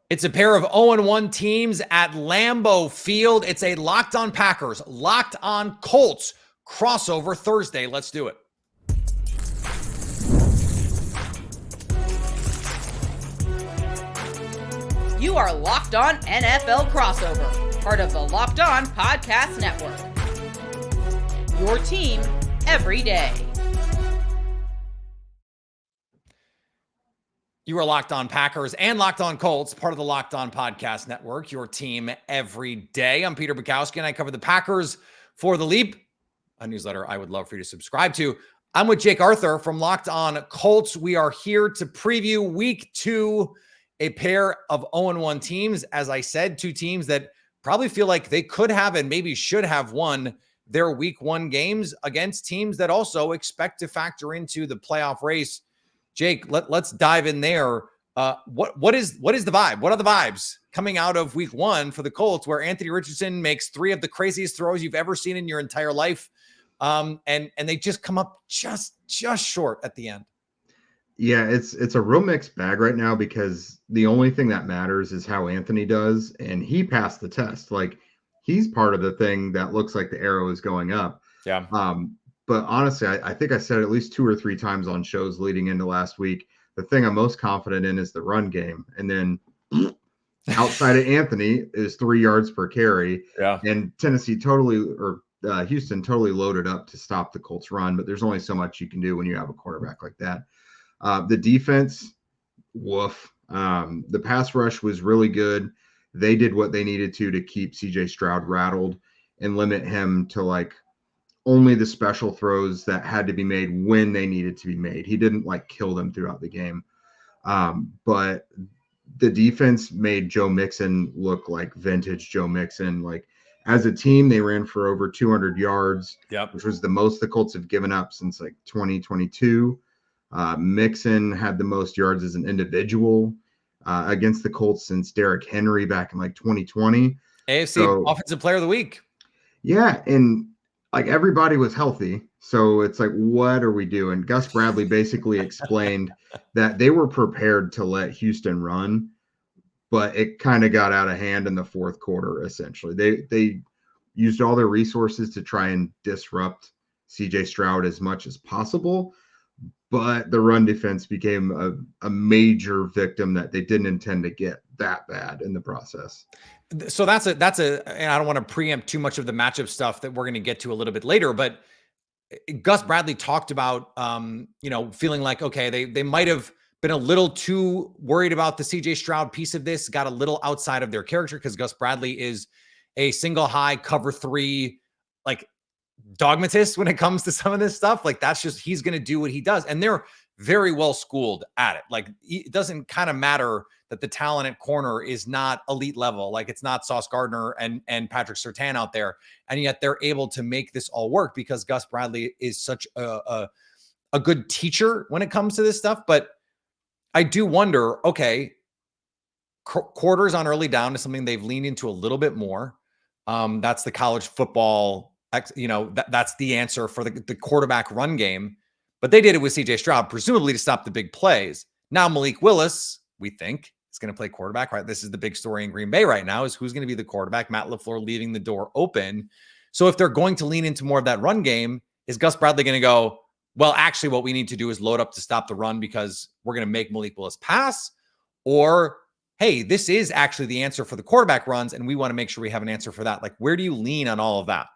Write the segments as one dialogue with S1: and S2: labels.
S1: It's a pair of 0-1 teams at Lambeau Field. It's a Locked On Packers, Locked On Colts crossover Thursday. Let's do it.
S2: You are Locked On NFL Crossover, part of the Locked On Podcast Network. Your team every day.
S1: You are Locked On Packers and Locked On Colts, part of the Locked On Podcast Network, your team every day. I'm Peter Bukowski, and I cover the Packers for The Leap, a newsletter I would love for you to subscribe to. I'm with Jake Arthur from Locked On Colts. We are here to preview Week 2, a pair of 0-1 teams. As I said, two teams that probably feel like they could have and maybe should have won their Week 1 games against teams that also expect to factor into the playoff race. Jake, let's dive in there. What is the vibe? What are the vibes coming out of Week 1 for the Colts, where Anthony Richardson makes 3 of the craziest throws you've ever seen in your entire life, and they just come up just short at the end?
S3: Yeah, it's a real mixed bag right now, because the only thing that matters is how Anthony does, and he passed the test. Like, he's part of the thing that looks like the arrow is going up.
S1: Yeah.
S3: But honestly, I think I said at least 2 or 3 times on shows leading into last week, the thing I'm most confident in is the run game. And then outside of Anthony is 3 yards per carry.
S1: Yeah.
S3: And Houston totally loaded up to stop the Colts run, but there's only so much you can do when you have a quarterback like that. The defense, woof. The pass rush was really good. They did what they needed to keep CJ Stroud rattled and limit him to like only the special throws that had to be made when they needed to be made. He didn't like kill them throughout the game. But the defense made Joe Mixon look like vintage Joe Mixon. Like, as a team, they ran for over 200 yards, which was the most the Colts have given up since like 2022. Mixon had the most yards as an individual against the Colts since Derrick Henry back in like 2020.
S1: AFC Offensive Player of the Week.
S3: Yeah, and like everybody was healthy. So it's like, what are we doing? Gus Bradley basically explained that they were prepared to let Houston run, but it kind of got out of hand in the fourth quarter, essentially. They used all their resources to try and disrupt CJ Stroud as much as possible, but the run defense became a major victim that they didn't intend to get that bad in the process.
S1: So that's and I don't want to preempt too much of the matchup stuff that we're going to get to a little bit later, but Gus Bradley talked about, feeling like, okay, they might have been a little too worried about the CJ Stroud piece of this, got a little outside of their character, because Gus Bradley is a single high cover 3, like, dogmatist when it comes to some of this stuff. Like, that's just, he's going to do what he does. And they're very well schooled at it. Like, it doesn't kind of matter that the talent at corner is not elite level. Like, it's not Sauce Gardner and Patrick Surtain out there. And yet they're able to make this all work because Gus Bradley is such a good teacher when it comes to this stuff. But I do wonder, okay, quarters on early down is something they've leaned into a little bit more. That's the college football, that's the answer for the quarterback run game. But they did it with CJ Stroud, presumably to stop the big plays. Now Malik Willis, we think, is going to play quarterback, right? This is the big story in Green Bay right now, is who's going to be the quarterback. Matt LaFleur leaving the door open. So if they're going to lean into more of that run game, is Gus Bradley going to go, well, actually what we need to do is load up to stop the run because we're going to make Malik Willis pass? Or, hey, this is actually the answer for the quarterback runs, and we want to make sure we have an answer for that. Like, where do you lean on all of that?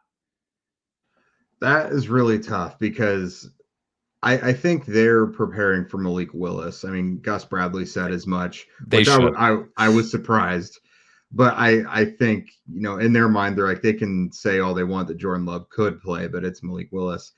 S3: That is really tough, because I think they're preparing for Malik Willis. I mean, Gus Bradley said as much. I was surprised. But I think, in their mind, they're like, they can say all they want that Jordan Love could play, but it's Malik Willis.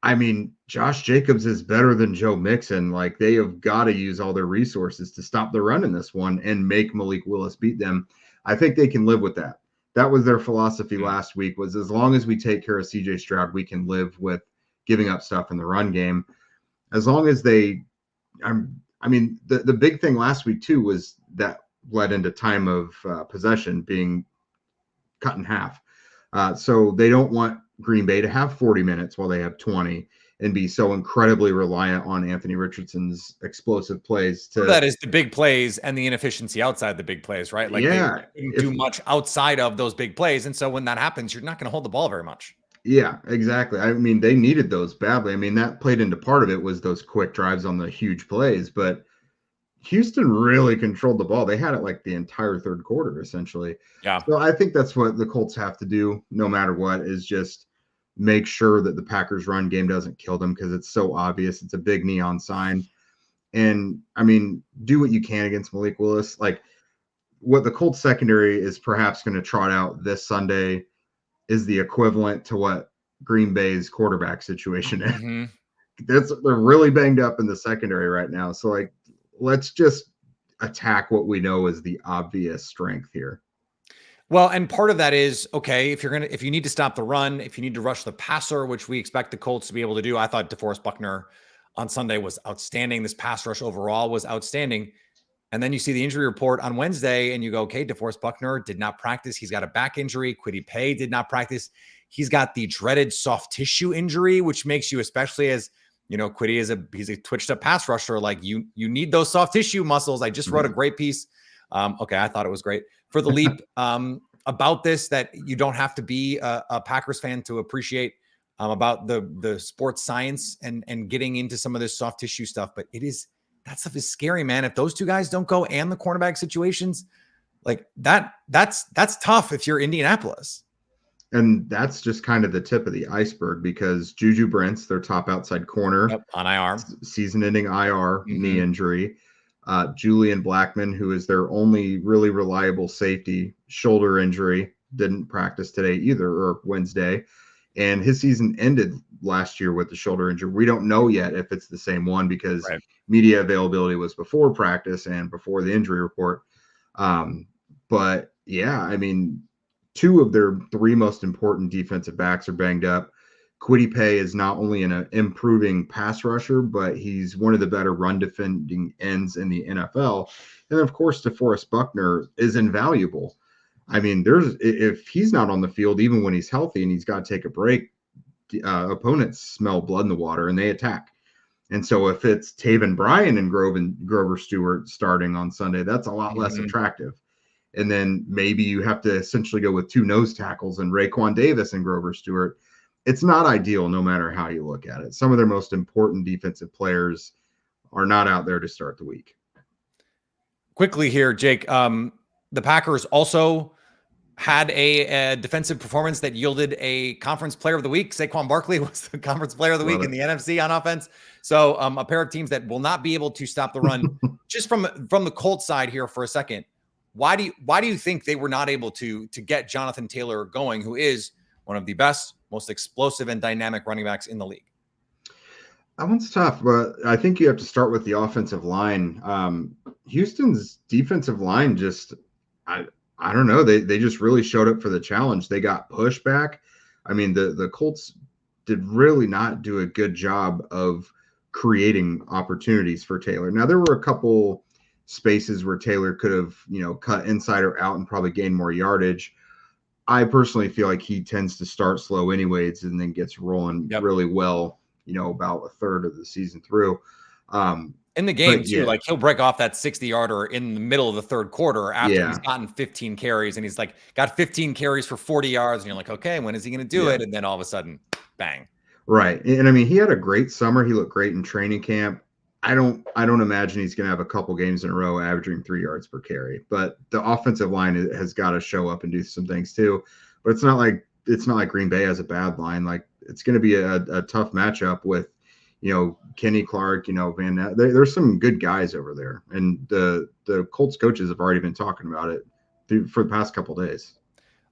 S3: I mean, Josh Jacobs is better than Joe Mixon. Like, they have got to use all their resources to stop the run in this one and make Malik Willis beat them. I think they can live with that. That was their philosophy last week, was as long as we take care of CJ Stroud, we can live with giving up stuff in the run game. As long as the big thing last week too was that led into time of possession being cut in half. So they don't want Green Bay to have 40 minutes while they have 20. and be so incredibly reliant on Anthony Richardson's explosive plays to
S1: That is the big plays and the inefficiency outside the big plays, right? Like they didn't do much outside of those big plays. And so when that happens, you're not going to hold the ball very much.
S3: Yeah, exactly. I mean, they needed those badly. I mean, that played into part of it was those quick drives on the huge plays, but Houston really controlled the ball. They had it like the entire third quarter, essentially.
S1: Yeah.
S3: So I think that's what the Colts have to do, no matter what, is just make sure that the Packers run game doesn't kill them, because it's so obvious. It's a big neon sign. And I mean, do what you can against Malik Willis. Like, what the Colts secondary is perhaps going to trot out this Sunday is the equivalent to what Green Bay's quarterback situation is.
S1: Mm-hmm.
S3: They're really banged up in the secondary right now. So, like, let's just attack what we know is the obvious strength here.
S1: Well, and part of that is, okay, if you need to stop the run, if you need to rush the passer, which we expect the Colts to be able to do. I thought DeForest Buckner on Sunday was outstanding. This pass rush overall was outstanding. And then you see the injury report on Wednesday and you go, okay, DeForest Buckner did not practice. He's got a back injury. Kwity Paye did not practice. He's got the dreaded soft tissue injury, which makes you, especially as, you know, Kwity he's a twitched up pass rusher. Like you need those soft tissue muscles. I just wrote a great piece. Okay. I thought it was great for the Leap about this, that you don't have to be a Packers fan to appreciate about the sports science and getting into some of this soft tissue stuff. But that stuff is scary, man. If those two guys don't go and the cornerback situations like that's tough if you're Indianapolis.
S3: And that's just kind of the tip of the iceberg, because Juju Brents, their top outside corner,
S1: on IR,
S3: season-ending IR knee injury. Julian Blackmon, who is their only really reliable safety, shoulder injury, didn't practice today either, or Wednesday. And his season ended last year with the shoulder injury. We don't know yet if it's the same one, because media availability was before practice and before the injury report. But yeah, I mean, two of their three most important defensive backs are banged up. Kwity Paye is not only an improving pass rusher, but he's one of the better run defending ends in the NFL. And of course, DeForest Buckner is invaluable. I mean, if he's not on the field, even when he's healthy and he's got to take a break, opponents smell blood in the water and they attack. And so if it's Taven Bryan and Grover Stewart starting on Sunday, that's a lot less attractive. And then maybe you have to essentially go with two nose tackles and Raekwon Davis and Grover Stewart. It's not ideal no matter how you look at it. Some of their most important defensive players are not out there to start the week.
S1: Quickly here, Jake, the Packers also had a defensive performance that yielded a conference player of the week. Saquon Barkley was the conference player of the week in the NFC on offense. So a pair of teams that will not be able to stop the run. Just from the Colts side here for a second, why do you think they were not able to get Jonathan Taylor going, who is one of the best, most explosive and dynamic running backs in the league?
S3: That one's tough, but I think you have to start with the offensive line. Houston's defensive line just, I don't know. They just really showed up for the challenge. They got pushback. I mean, the Colts did really not do a good job of creating opportunities for Taylor. Now, there were a couple spaces where Taylor could have, cut inside or out and probably gained more yardage. I personally feel like he tends to start slow anyways and then gets rolling really well, about a third of the season through.
S1: In the game, too, like he'll break off that 60-yarder in the middle of the third quarter after he's gotten 15 carries, and he's like got 15 carries for 40 yards, and you're like, okay, when is he going to do it? And then all of a sudden, bang.
S3: Right. And I mean, he had a great summer. He looked great in training camp. I don't imagine he's going to have a couple games in a row averaging 3 yards per carry, but the offensive line has got to show up and do some things too. But it's not like Green Bay has a bad line. Like, it's going to be a tough matchup with, Kenny Clark, Van Ness. There's some good guys over there. And the Colts coaches have already been talking about it for the past couple of days.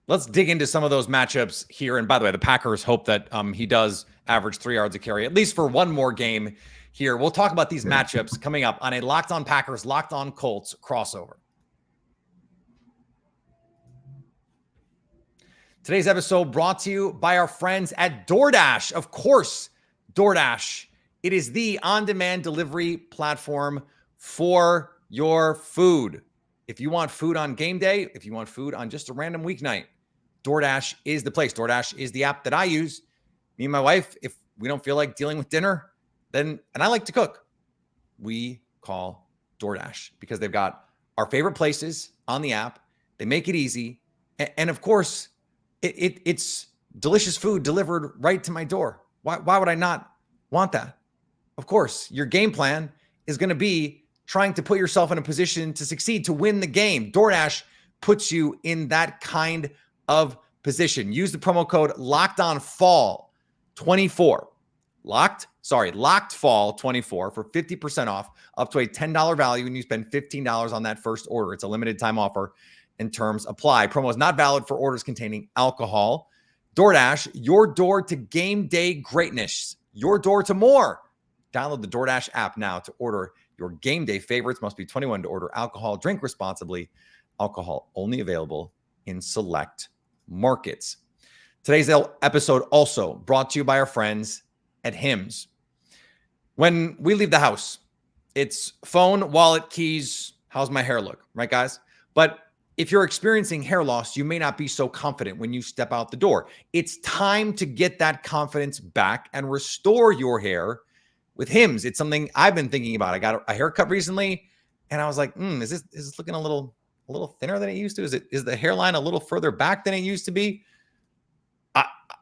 S1: Let's dig into some of those matchups here. And by the way, the Packers hope that he does average 3 yards a carry, at least for one more game here. We'll talk about these matchups coming up on a Locked On Packers, Locked On Colts crossover. Today's episode brought to you by our friends at DoorDash. Of course, DoorDash. It is the on-demand delivery platform for your food. If you want food on game day, if you want food on just a random weeknight, DoorDash is the place. DoorDash is the app that I use. Me and my wife, if we don't feel like dealing with dinner, and I like to cook, we call DoorDash because they've got our favorite places on the app. They make it easy. And of course, it's delicious food delivered right to my door. Why would I not want that? Of course, your game plan is going to be trying to put yourself in a position to succeed, to win the game. DoorDash puts you in that kind of position. Use the promo code LOCKEDONFALL24. Locked Fall 24 for 50% off up to a $10 value when you spend $15 on that first order. It's a limited time offer and terms apply. Promo is not valid for orders containing alcohol. DoorDash, your door to game day greatness, your door to more. Download the DoorDash app now to order your game day favorites. Must be 21 to order alcohol. Drink responsibly. Alcohol only available in select markets. Today's episode also brought to you by our friends at Hims. When we leave the house, it's phone, wallet, keys. How's my hair look? Right, guys? But if you're experiencing hair loss, you may not be so confident when you step out the door. It's time to get that confidence back and restore your hair with Hims. It's something I've been thinking about. I got a haircut recently, and I was like, is this looking a little thinner than it used to? Is the hairline a little further back than it used to be?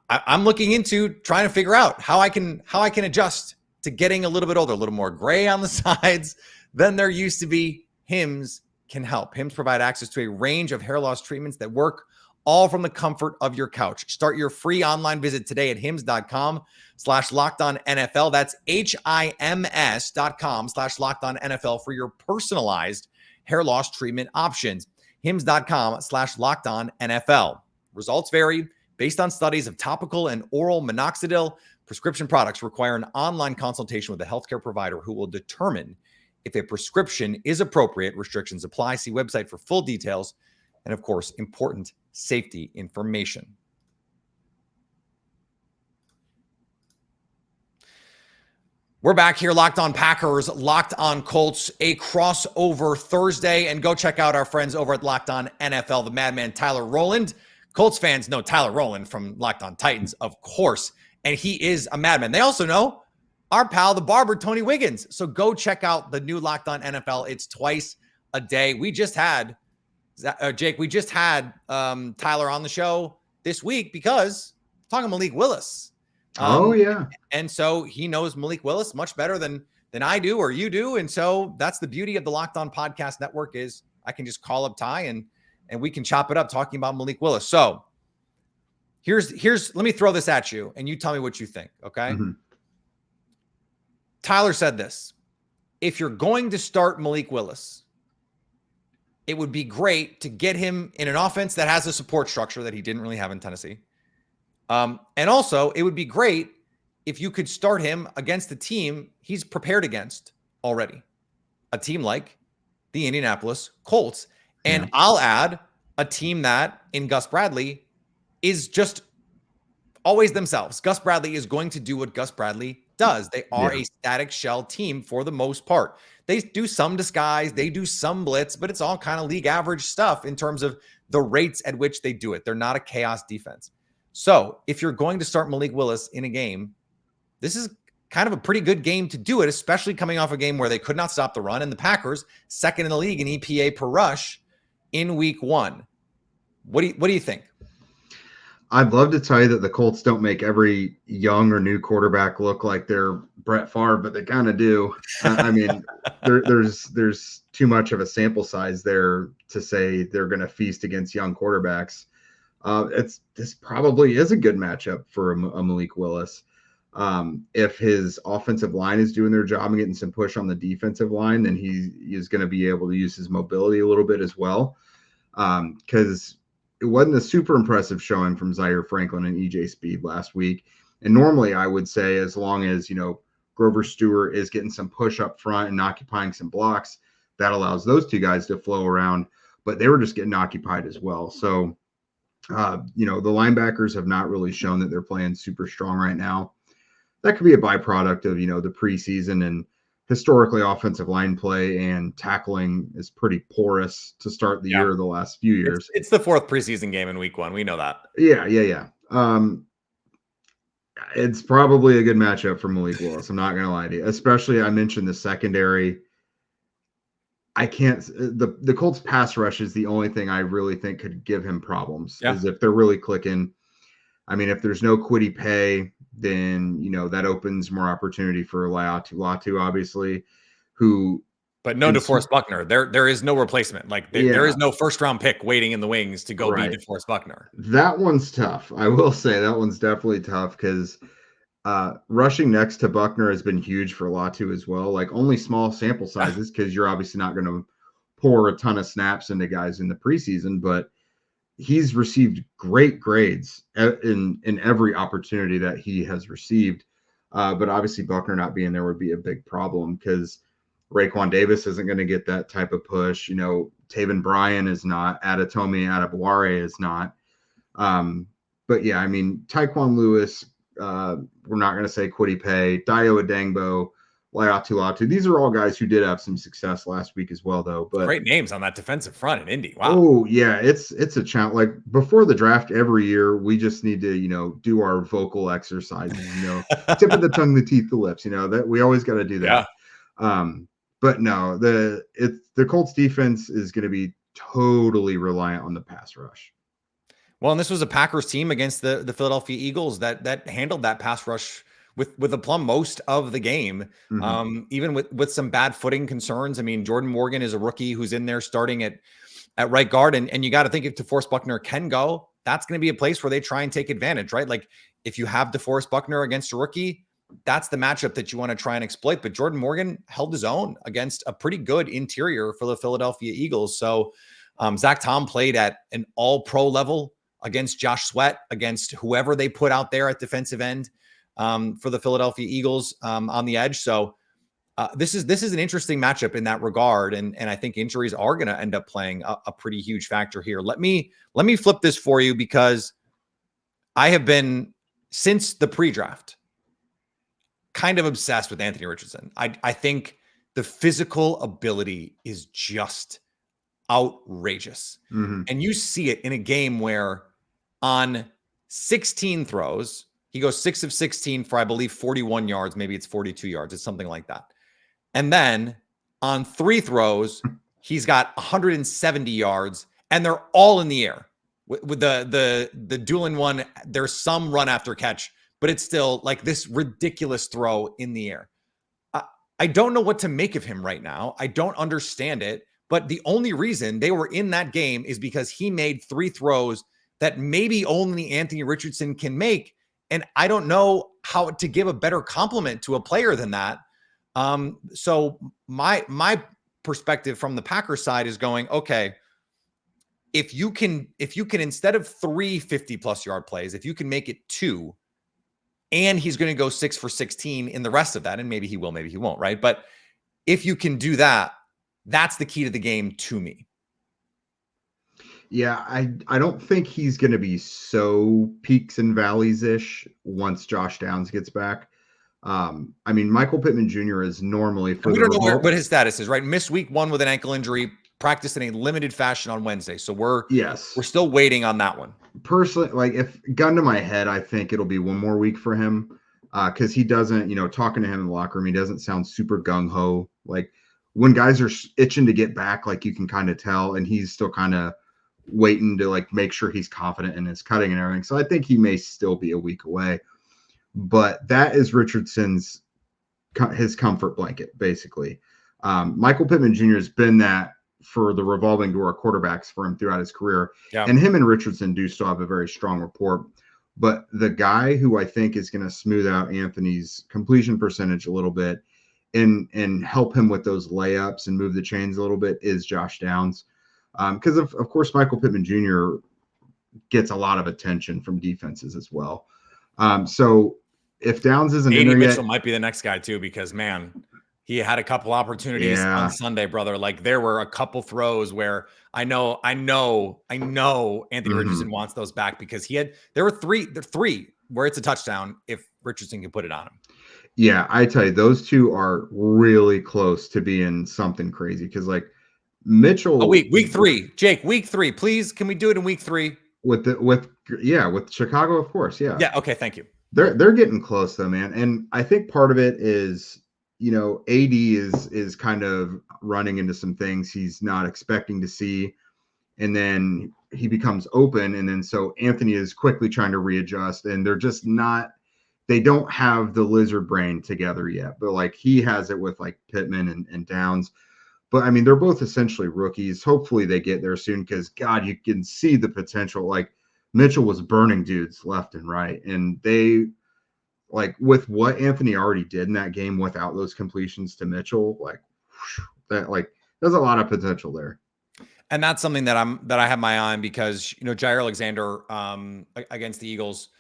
S1: I'm looking into trying to figure out how I can adjust to getting a little bit older, a little more gray on the sides than there used to be. Hims can help. Hims provide access to a range of hair loss treatments that work all from the comfort of your couch. Start your free online visit today at hims.com/lockedonnfl. That's HIMS.com/lockedonnfl for your personalized hair loss treatment options. hims.com/lockedonnfl. Results vary based on studies of topical and oral minoxidil. Prescription products require an online consultation with a healthcare provider who will determine if a prescription is appropriate. Restrictions apply. See website for full details. And of course, important safety information. We're back here, Locked On Packers, Locked On Colts, a crossover Thursday. And go check out our friends over at Locked On NFL, the madman Tyler Rowland. Colts fans know Tyler Rowland from Locked On Titans, of course, and he is a madman. They also know our pal, the barber, Tony Wiggins. So go check out the new Locked On NFL. It's twice a day. We just had, Jake, Tyler on the show this week because talking Malik Willis.
S3: Yeah.
S1: And so he knows Malik Willis much better than I do or you do. And so that's the beauty of the Locked On Podcast Network is I can just call up Ty and we can chop it up talking about Malik Willis. So here's let me throw this at you and you tell me what you think, okay? Mm-hmm. Tyler said this. If you're going to start Malik Willis, it would be great to get him in an offense that has a support structure that he didn't really have in Tennessee. And also, it would be great if you could start him against the team he's prepared against already, a team like the Indianapolis Colts. And I'll add a team that in Gus Bradley is just always themselves. Gus Bradley is going to do what Gus Bradley does. They are a static shell team for the most part. They do some disguise, they do some blitz, but it's all kind of league average stuff in terms of the rates at which they do it. They're not a chaos defense. So if you're going to start Malik Willis in a game, this is kind of a pretty good game to do it, especially coming off a game where they could not stop the run and the Packers, second in the league in EPA per rush in week 1. What do you think?
S3: I'd love to tell you that the Colts don't make every young or new quarterback look like they're Brett Favre, but they kind of do. I mean, there's too much of a sample size there to say they're going to feast against young quarterbacks. This probably is a good matchup for a Malik Willis. If his offensive line is doing their job and getting some push on the defensive line, then he is going to be able to use his mobility a little bit as well. Because it wasn't a super impressive showing from Zaire Franklin and EJ Speed last week. And normally I would say as long as, Grover Stewart is getting some push up front and occupying some blocks, that allows those two guys to flow around, but they were just getting occupied as well. So, the linebackers have not really shown that they're playing super strong right now. That could be a byproduct of, the preseason, and historically offensive line play and tackling is pretty porous to start the year the last few years.
S1: It's the 4th preseason game in week 1. We know that.
S3: Yeah. It's probably a good matchup for Malik Willis. I'm not going to lie to you. Especially, I mentioned the secondary. I can't. The Colts pass rush is the only thing I really think could give him problems.
S1: Yeah.
S3: Is if they're really clicking. I mean, if there's no Kwity Paye, then that opens more opportunity for Latu, obviously, who.
S1: But no DeForest Buckner. There is no replacement. Like there is no first round pick waiting in the wings to go be DeForest Buckner.
S3: That one's tough. I will say that one's definitely tough because rushing next to Buckner has been huge for Latu as well. Like only small sample sizes because you're obviously not going to pour a ton of snaps into guys in the preseason, but he's received great grades in every opportunity that he has received. But obviously Buckner not being there would be a big problem because Raekwon Davis isn't going to get that type of push. Taven Bryan is not. Adetomiwa Adebawore is not. But yeah, I mean, Tyquan Lewis, we're not going to say Kwity Paye, Dayo Adangbo, Latu. These are all guys who did have some success last week as well, though. But
S1: great names on that defensive front in Indy. Wow.
S3: Oh yeah, it's a challenge. Like before the draft every year, we just need to do our vocal exercises. Tip of the tongue, the teeth, the lips. That we always got to do that.
S1: Yeah.
S3: But no, the Colts defense is going to be totally reliant on the pass rush.
S1: Well, and this was a Packers team against the Philadelphia Eagles that handled that pass rush with aplomb most of the game, even with some bad footing concerns. I mean, Jordan Morgan is a rookie who's in there starting at right guard, and you got to think if DeForest Buckner can go, that's going to be a place where they try and take advantage, right? Like if you have DeForest Buckner against a rookie, that's the matchup that you want to try and exploit. But Jordan Morgan held his own against a pretty good interior for the Philadelphia Eagles. So Zach Tom played at an all-pro level against Josh Sweat, against whoever they put out there at defensive end for the Philadelphia Eagles on the edge. So this is an interesting matchup in that regard. And I think injuries are going to end up playing a pretty huge factor here. Let me flip this for you because I have been, since the pre-draft, kind of obsessed with Anthony Richardson. I think the physical ability is just outrageous. And you see it in a game where on 16 throws, he goes 6 of 16 for, I believe, 41 yards. Maybe it's 42 yards. It's something like that. And then on 3 throws, he's got 170 yards, and they're all in the air. With the Doolin one, there's some run after catch, but it's still like this ridiculous throw in the air. I don't know what to make of him right now. I don't understand it. But the only reason they were in that game is because he made 3 throws that maybe only Anthony Richardson can make. And I don't know how to give a better compliment to a player than that. So my perspective from the Packers side is going, okay, if you can, instead of 3 50+ yard plays, if you can make it 2, and he's going to go 6 for 16 in the rest of that, and maybe he will, maybe he won't, right? But if you can do that, that's the key to the game to me.
S3: Yeah, I don't think he's going to be so peaks and valleys-ish once Josh Downs gets back. I mean, Michael Pittman Jr. is normally for
S1: we don't know what his status is, right? Missed week 1 with an ankle injury, practiced in a limited fashion on Wednesday. So we're still waiting on that one.
S3: Personally, like if gun to my head, I think it'll be one more week for him because he doesn't, talking to him in the locker room, he doesn't sound super gung-ho. Like when guys are itching to get back, like you can kind of tell, and he's still kind of waiting to like make sure he's confident in his cutting and everything. So I think he may still be a week away, but that is Richardson's his comfort blanket, basically. Michael Pittman Jr. has been that for the revolving door quarterbacks for him throughout his career. Yeah. And him and Richardson do still have a very strong rapport. But the guy who I think is going to smooth out Anthony's completion percentage a little bit and help him with those layups and move the chains a little bit is Josh Downs. Because of course, Michael Pittman Jr. gets a lot of attention from defenses as well. So if Downs isn't in there yet,
S1: Mitchell might be the next guy too, because man, he had a couple opportunities on Sunday, brother. Like there were a couple throws where I know Anthony Richardson wants those back because there were three where it's a touchdown if Richardson can put it on him.
S3: Yeah, I tell you, those two are really close to being something crazy because like Mitchell.
S1: Oh, week 3, Jake, week 3, please. Can we do it in week 3?
S3: With Chicago, of course. Yeah.
S1: Yeah. Okay. Thank you.
S3: They're getting close though, man. And I think part of it is, AD is kind of running into some things he's not expecting to see. And then he becomes open. And then so Anthony is quickly trying to readjust, and they don't have the lizard brain together yet. But like he has it with like Pittman and Downs. But I mean, they're both essentially rookies. Hopefully they get there soon, because God, you can see the potential. Like Mitchell was burning dudes left and right. And they, like, with what Anthony already did in that game without those completions to Mitchell, like that, like there's a lot of potential there.
S1: And that's something that I have my eye on, because, Jair Alexander against the Eagles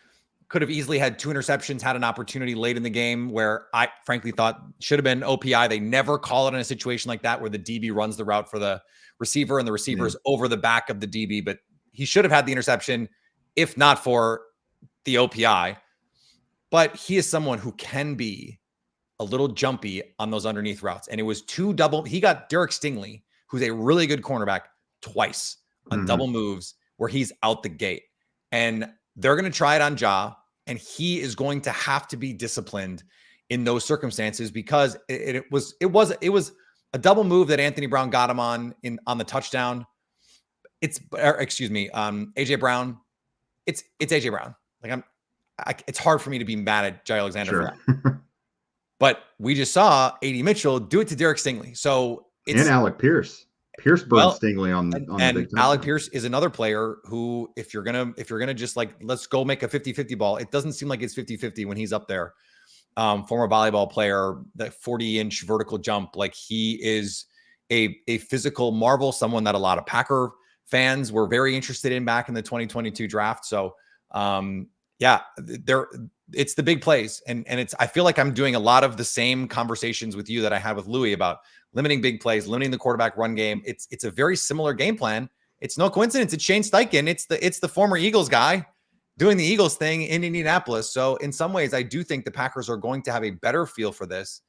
S1: could have easily had 2 interceptions, had an opportunity late in the game where I frankly thought should have been OPI. They never call it in a situation like that where the DB runs the route for the receiver and the receiver is over the back of the DB, but he should have had the interception if not for the OPI. But he is someone who can be a little jumpy on those underneath routes. And it was 2 double. He got Derek Stingley, who's a really good cornerback, twice on double moves where he's out the gate. And they're going to try it on Ja, and he is going to have to be disciplined in those circumstances, because it was a double move that Anthony Brown got him on the touchdown. AJ Brown. It's AJ Brown. Like it's hard for me to be mad at Jair Alexander for that. But we just saw AD Mitchell do it to Derek Stingley. So
S3: and Alec Pierce. Pierce burned Stingley on the big touchdown.
S1: Alec Pierce is another player who, if you're gonna just like, let's go make a 50-50 ball, it doesn't seem like it's 50-50 when he's up there. Former volleyball player, the 40-inch vertical jump, like he is a physical marvel, someone that a lot of Packer fans were very interested in back in the 2022 draft. So it's the big plays. And I feel like I'm doing a lot of the same conversations with you that I had with Louis about limiting big plays, limiting the quarterback run game. It's a very similar game plan. It's no coincidence. It's Shane Steichen. It's the former Eagles guy doing the Eagles thing in Indianapolis. So in some ways, I do think the Packers are going to have a better feel for this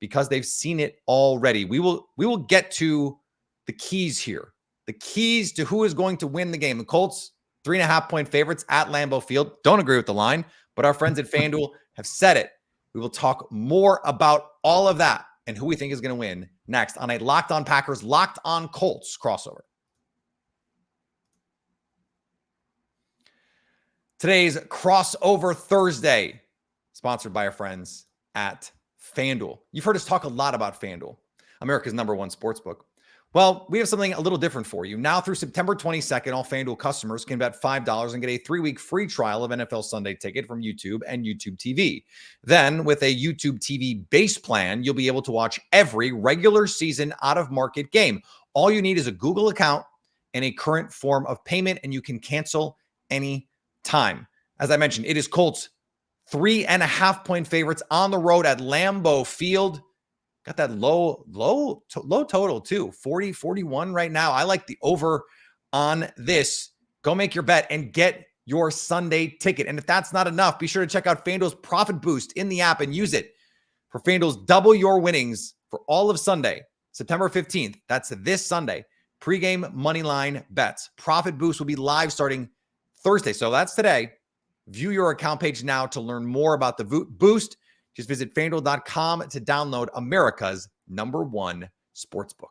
S1: because they've seen it already. We will get to the keys here. The keys to who is going to win the game. The Colts, 3.5-point favorites at Lambeau Field. Don't agree with the line, but our friends at FanDuel have said it. We will talk more about all of that and who we think is going to win next on a Locked On Packers, Locked On Colts crossover. Today's Crossover Thursday, sponsored by our friends at FanDuel. You've heard us talk a lot about FanDuel, America's #1 sportsbook. Well, we have something a little different for you. Now through September 22nd, all FanDuel customers can bet $5 and get a 3-week free trial of NFL Sunday Ticket from YouTube and YouTube TV. Then, with a YouTube TV base plan, you'll be able to watch every regular season out-of-market game. All you need is a Google account and a current form of payment, and you can cancel any time. As I mentioned, it is Colts 3.5-point favorites on the road at Lambeau Field. Got that low total too, 40-41 right now. I like the over on this. Go make your bet and get your Sunday ticket. And if that's not enough, be sure to check out FanDuel's Profit Boost in the app and use it for FanDuel's double your winnings for all of Sunday, September 15th. That's this Sunday. Pre-game moneyline bets. Profit Boost will be live starting Thursday. So that's today. View your account page now to learn more about the boost. Just visit FanDuel.com to download America's #1 sportsbook.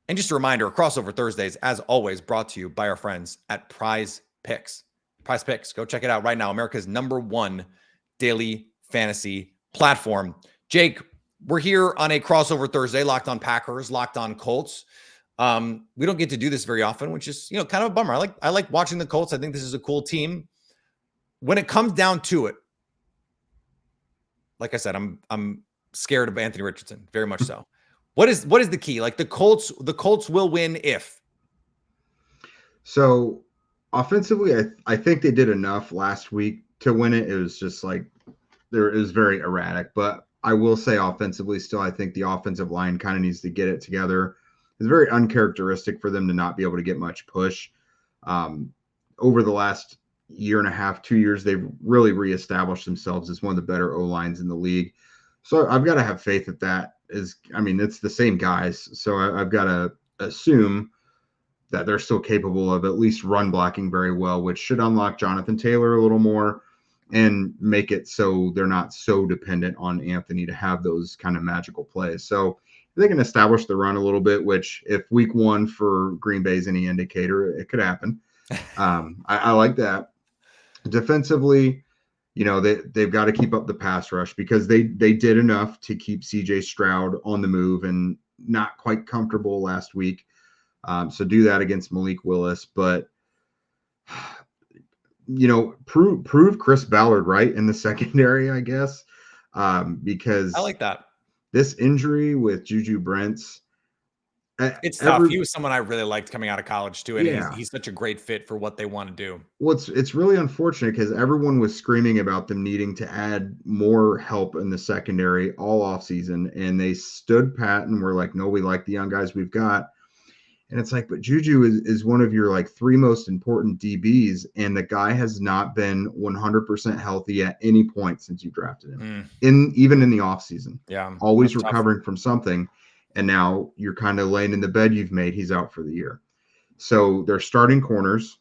S1: And just a reminder, Crossover Thursdays, as always, brought to you by our friends at Prize Picks. Prize Picks, go check it out right now. America's #1 daily fantasy platform. Jake, we're here on a Crossover Thursday, Locked On Packers, Locked On Colts. We don't get to do this very often, which is, kind of a bummer. I like watching the Colts. I think this is a cool team. When it comes down to it, like I said, I'm scared of Anthony Richardson, very much so. What is the key? Like the Colts will win if.
S3: So offensively, I think they did enough last week to win it. It was just like it was very erratic. But I will say offensively, still, I think the offensive line kind of needs to get it together. It's very uncharacteristic for them to not be able to get much push. Over the last year and a half, 2 years, they've really reestablished themselves as one of the better O-lines in the league. So I've got to have faith that is, it's the same guys. So I've got to assume that they're still capable of at least run blocking very well, which should unlock Jonathan Taylor a little more and make it so they're not so dependent on Anthony to have those kind of magical plays. So they can establish the run a little bit, which if week 1 for Green Bay is any indicator, it could happen. I like that. Defensively, they've got to keep up the pass rush because they did enough to keep CJ Stroud on the move and not quite comfortable last week. So do that against Malik Willis, but prove Chris Ballard right in the secondary, I guess, because
S1: I like that.
S3: This injury with Juju Brents,
S1: it's tough. He was someone I really liked coming out of college too, and
S3: yeah.
S1: he's such a great fit for what they want to do.
S3: Well, it's really unfortunate because everyone was screaming about them needing to add more help in the secondary all offseason, and they stood pat and were like, no, we like the young guys we've got. And it's like, but Juju is one of your 3 most important DBs, and the guy has not been 100% healthy at any point since you drafted him, even in the offseason.
S1: Yeah,
S3: always recovering from something. And now you're kind of laying in the bed you've made. He's out for the year. So they're starting corners.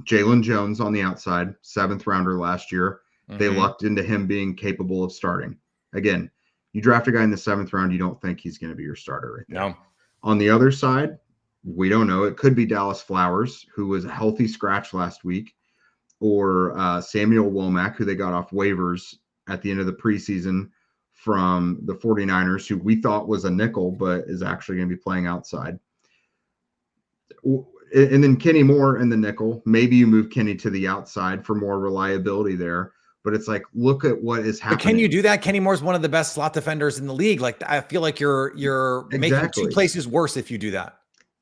S3: Jalen Jones on the outside, 7th rounder last year. They lucked into him being capable of starting. Again, you draft a guy in the 7th round, you don't think he's going to be your starter right there.
S1: No.
S3: On the other side, we don't know. It could be Dallas Flowers, who was a healthy scratch last week, or Samuel Womack, who they got off waivers at the end of the preseason from the 49ers, who we thought was a nickel, but is actually going to be playing outside. And then Kenny Moore in the nickel. Maybe you move Kenny to the outside for more reliability there. But it's like, look at what is happening.
S1: But can you do that? Kenny Moore's one of the best slot defenders in the league. I feel like you're making 2 places worse if you do that.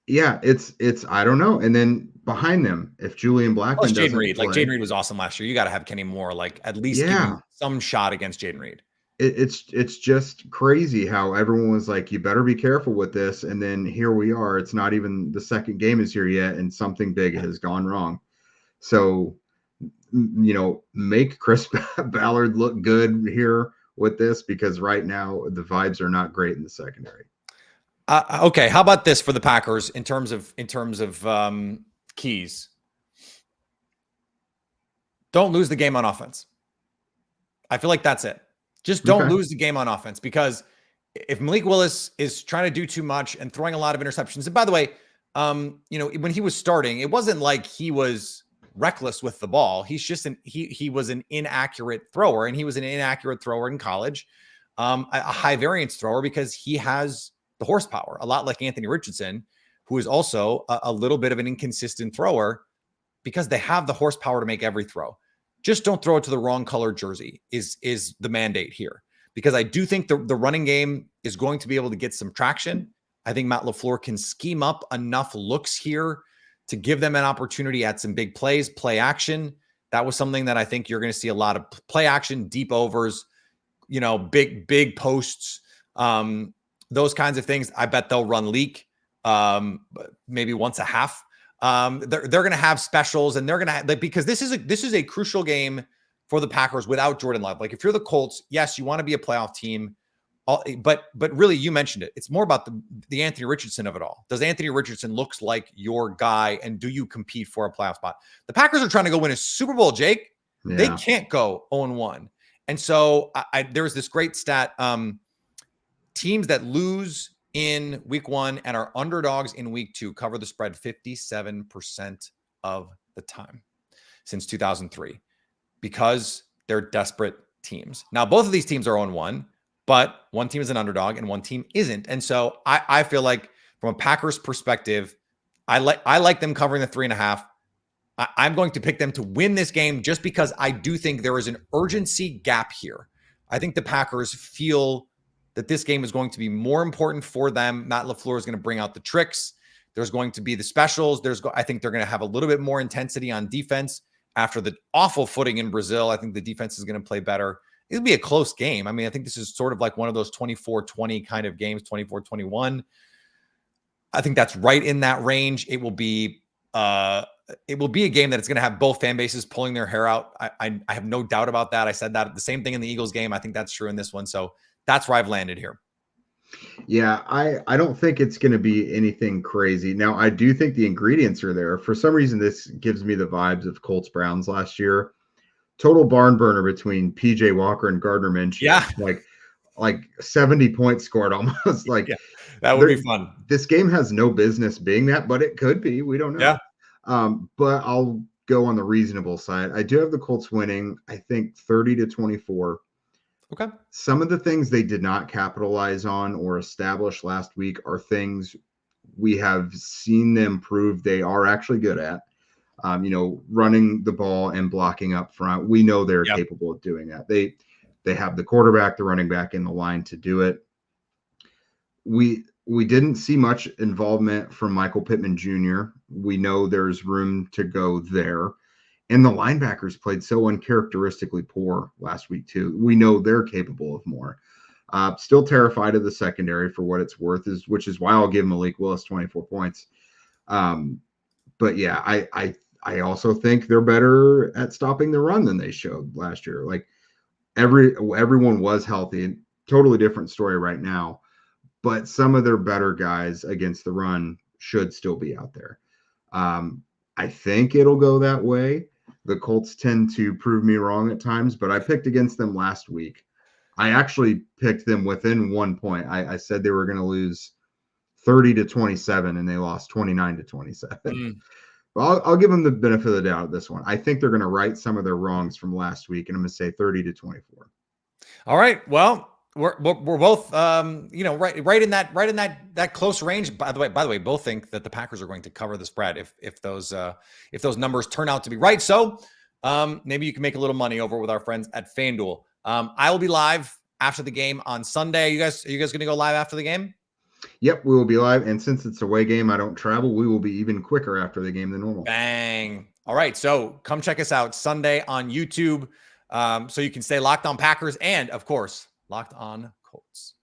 S3: Yeah, it's I don't know. And then behind them, if Julian Blackmon doesn't
S1: Jaden Reed,
S3: play,
S1: Jaden Reed was awesome last year. You got to have Kenny Moore at least give him some shot against Jaden Reed.
S3: It's just crazy how everyone was like, you better be careful with this. And then here we are. It's not even the second game is here yet, and something big has gone wrong. So, make Chris Ballard look good here with this, because right now the vibes are not great in the secondary.
S1: Okay, how about this for the Packers in terms of keys? Don't lose the game on offense. I feel like that's it. Just don't lose the game on offense, because if Malik Willis is trying to do too much and throwing a lot of interceptions, and by the way, when he was starting, it wasn't like he was reckless with the ball. He's just he was an inaccurate thrower, and he was an inaccurate thrower in college, a high variance thrower, because he has the horsepower, a lot like Anthony Richardson, who is also a little bit of an inconsistent thrower, because they have the horsepower to make every throw. Just don't throw it to the wrong color jersey is the mandate here, because I do think the running game is going to be able to get some traction. I think Matt LaFleur can scheme up enough looks here to give them an opportunity at some big plays, play action. That was something that I think you're going to see a lot of play action, deep overs, big posts, those kinds of things. I bet they'll run leak maybe once a half. They're going to have specials, and they're going to because this is a crucial game for the Packers without Jordan Love. If you're the Colts, yes, you want to be a playoff team, but really, you mentioned it. It's more about the Anthony Richardson of it all. Does Anthony Richardson looks like your guy, and do you compete for a playoff spot? The Packers are trying to go win a Super Bowl, Jake. Yeah. They can't go 0-1. And so there was this great stat. Teams that lose in week 1 and are underdogs in week 2 cover the spread 57% of the time since 2003, because they're desperate teams. Now, both of these teams are 0-1, but one team is an underdog and one team isn't. And so I feel like from a Packers perspective, I like them covering the 3.5. I'm going to pick them to win this game, just because I do think there is an urgency gap here. I think the Packers feel that this game is going to be more important for them. Matt LaFleur is going to bring out the tricks. There's going to be the specials. I think they're going to have a little bit more intensity on defense after the awful footing in Brazil. I think the defense is going to play better. It'll be a close game. I mean, I think this is sort of like one of those 24-20 kind of games, 24-21. I think that's right in that range. It will be a game that it's going to have both fan bases pulling their hair out. I have no doubt about that. I said that the same thing in the Eagles game. I think that's true in this one. So that's where I've landed here.
S3: Yeah, I don't think it's going to be anything crazy. Now, I do think the ingredients are there. For some reason, this gives me the vibes of Colts Browns last year. Total barn burner between PJ Walker and Gardner Minshew.
S1: Yeah.
S3: Like 70 points scored almost. Like
S1: Yeah. That would be fun.
S3: this game has no business being that, but it could be. We don't know.
S1: Yeah.
S3: But I'll go on the reasonable side. I do have the Colts winning, I think 30-24.
S1: Okay.
S3: Some of the things they did not capitalize on or establish last week are things we have seen them prove they are actually good at. Running the ball and blocking up front. We know they're capable of doing that. They have the quarterback, the running back, in the line to do it. We didn't see much involvement from Michael Pittman Jr. We know there's room to go there. And the linebackers played so uncharacteristically poor last week, too. We know they're capable of more. Still terrified of the secondary for what it's worth, which is why I'll give Malik Willis 24 points. But yeah, I also think they're better at stopping the run than they showed last year. Like everyone was healthy. Totally different story right now. But some of their better guys against the run should still be out there. I think it'll go that way. The Colts tend to prove me wrong at times, but I picked against them last week. I actually picked them within 1 point. I said they were going to lose 30-27, and they lost 29-27. I'll give them the benefit of the doubt at this one. I think they're going to right some of their wrongs from last week, and I'm going to say 30-24.
S1: All right. Well, we're both right in that close range. By the way, both think that the Packers are going to cover the spread if those numbers turn out to be right. So maybe you can make a little money over with our friends at FanDuel. I will be live after the game on Sunday. Are you guys going to go live after the game?
S3: Yep, we will be live. And since it's a away game, I don't travel. We will be even quicker after the game than normal.
S1: Bang. All right. So come check us out Sunday on YouTube so you can stay locked on Packers and, of course, locked on Colts.